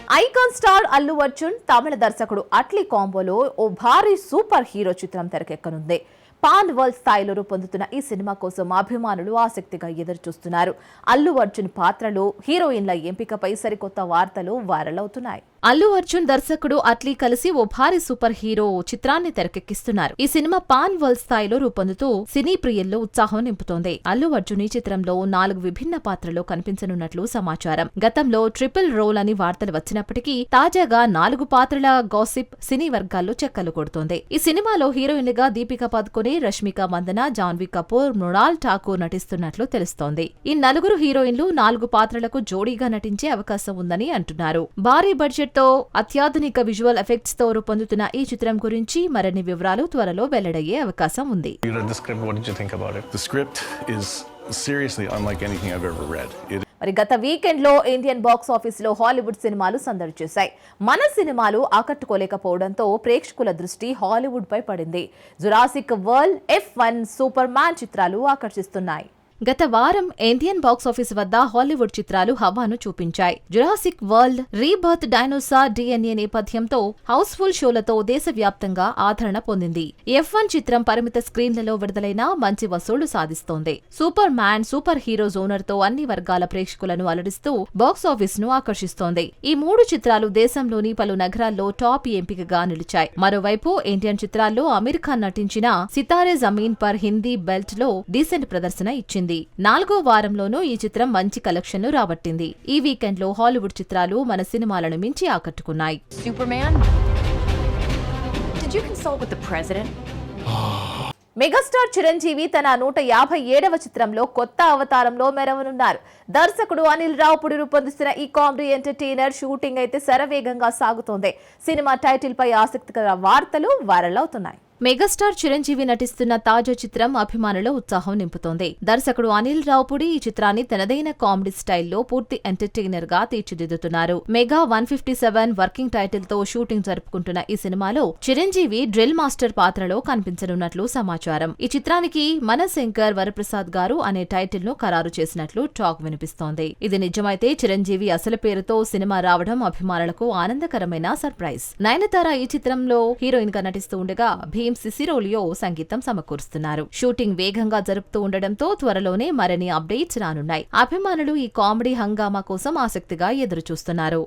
Icon star Allu Arjun తమిళ దర్శకుడు అట్లీ కాంబోలో ఓ భారీ super hero చిత్రం తెరకెక్కనుంది. పాన్ వరల్డ్ స్థాయిలో రూపొందుతున్న ఈ సినిమా కోసం అభిమానులు ఆసక్తిగా ఎదురుచూస్తున్నారు. అల్లు అర్జున్ పాత్రలో హీరోయిన్ల ఎంపికపై సరికొత్త వార్తలు వైరల్ అవుతున్నాయి. అల్లు అర్జున్ దర్శకుడు అట్లీ కలిసి ఓ భారీ సూపర్ హీరో చిత్రాన్ని తెరకెక్కిస్తున్నారు. ఈ సినిమా పాన్ వరల్డ్ స్థాయిలో రూపొందుతూ సినీ ప్రియుల్లో ఉత్సాహం నింపుతోంది. అల్లు అర్జున్ ఈ చిత్రంలో 4 విభిన్న పాత్రల్లో కనిపించనున్నట్లు సమాచారం. గతంలో ట్రిపుల్ రోల్ అని వార్తలు వచ్చినప్పటికీ తాజాగా 4 పాత్రల గాసిప్ సినీ వర్గాల్లో చెక్కలు కొడుతోంది. ఈ సినిమాలో హీరోయిన్లుగా దీపికా పదుకొనె, రష్మిక మందన, జాన్వీ కపూర్, మృణాల్ ఠాకూర్ నటిస్తున్నట్లు తెలుస్తోంది. ఈ 4 హీరోయిన్లు 4 పాత్రలకు జోడీగా నటించే అవకాశం ఉందని అంటున్నారు. భారీ బడ్జెట్ తో అత్యాధునిక విజువల్ ఎఫెక్ట్స్ తో రూపొందుతున్న ఈ చిత్రం గురించి మరిన్ని వివరాలు త్వరలో వెల్లడయ్యే అవకాశం ఉంది. మరి గత వీకెండ్ లో ఇండియన్ బాక్స్ ఆఫీస్ లో హాలీవుడ్ సినిమాలు సందడి చేశాయి. మన సినిమాలు ఆకట్టుకోలేకపోవడంతో ప్రేక్షకుల దృష్టి హాలీవుడ్ పై పడింది. Jurassic world, F1, super man చిత్రాలు ఆకర్షిస్తున్నాయి. గత వారం ఇండియన్ బాక్స్ ఆఫీస్ వద్ద హాలీవుడ్ చిత్రాలు హవాను చూపించాయి. Jurassic World, Rebirth, dinosaur DNA నేపథ్యంతో హౌస్ఫుల్ షోలతో దేశవ్యాప్తంగా ఆదరణ పొందింది. F1 చిత్రం పరిమిత స్క్రీన్లలో విడుదలైన మంచి వసూళ్లు సాధిస్తోంది. Superman superhero genre తో అన్ని వర్గాల ప్రేక్షకులను అలరిస్తూ బాక్స్ ఆఫీస్ ను ఆకర్షిస్తోంది. ఈ 3 చిత్రాలు దేశంలోని పలు నగరాల్లో టాప్ ఎంపికగా నిలిచాయి. మరోవైపు ఇండియన్ చిత్రాల్లో అమీర్ ఖాన్ నటించిన సితారే జమీన్ పర్ హిందీ బెల్ట్ లో డీసెంట్ ప్రదర్శన ఇచ్చింది. 4వ వారంలోనూ ఈ చిత్రం మంచి కలెక్షన్లు రాబట్టింది. ఈ వీకెండ్ లో హాలీవుడ్ చిత్రాలు మన సినిమాలను మించి ఆకట్టుకున్నాయి. మెగాస్టార్ చిరంజీవి తన 157వ చిత్రంలో కొత్త అవతారంలో మెరవనున్నారు. దర్శకుడు అనిల్ రావుపుడి రూపొందిస్తున్న ఈ కామెడీ ఎంటర్టైనర్ షూటింగ్ అయితే శరవేగంగా సాగుతోంది. సినిమా టైటిల్ పై ఆసక్తికర వార్తలు వైరల్ అవుతున్నాయి. మెగాస్టార్ చిరంజీవి నటిస్తున్న తాజా చిత్రం అభిమానుల ఉత్సాహం నింపుతోంది. దర్శకుడు అనిల్ రావుపుడి ఈ చిత్రాన్ని తనదైన కామెడీ స్టైల్లో పూర్తి ఎంటర్టైనర్ గా తీర్చిదిద్దుతున్నారు. మెగా 157 వర్కింగ్ టైటిల్ తో షూటింగ్ జరుపుకుంటున్న ఈ సినిమాలో చిరంజీవి డ్రిల్ మాస్టర్ పాత్రలో కనిపించనున్నట్లు సమాచారం. ఈ చిత్రానికి మనశంకర్ వరప్రసాద్ గారు అనే టైటిల్ ను ఖరారు చేసినట్లు టాక్ వినిపిస్తోంది. ఇది నిజమైతే చిరంజీవి అసలు పేరుతో సినిమా రావడం అభిమానులకు ఆనందకరమైన సర్ప్రైజ్. నయనతార ఈ చిత్రంలో హీరోయిన్ గా నటిస్తూ ఉండగా సిసిరోలియో సంగీతం సమకూరుస్తున్నారు. షూటింగ్ వేగంగా జరుపుతూ ఉండడంతో త్వరలోనే మరిన్ని అప్డేట్స్ రానున్నాయి. అభిమానులు ఈ కామెడీ హంగామా కోసం ఆసక్తిగా ఎదురుచూస్తున్నారు.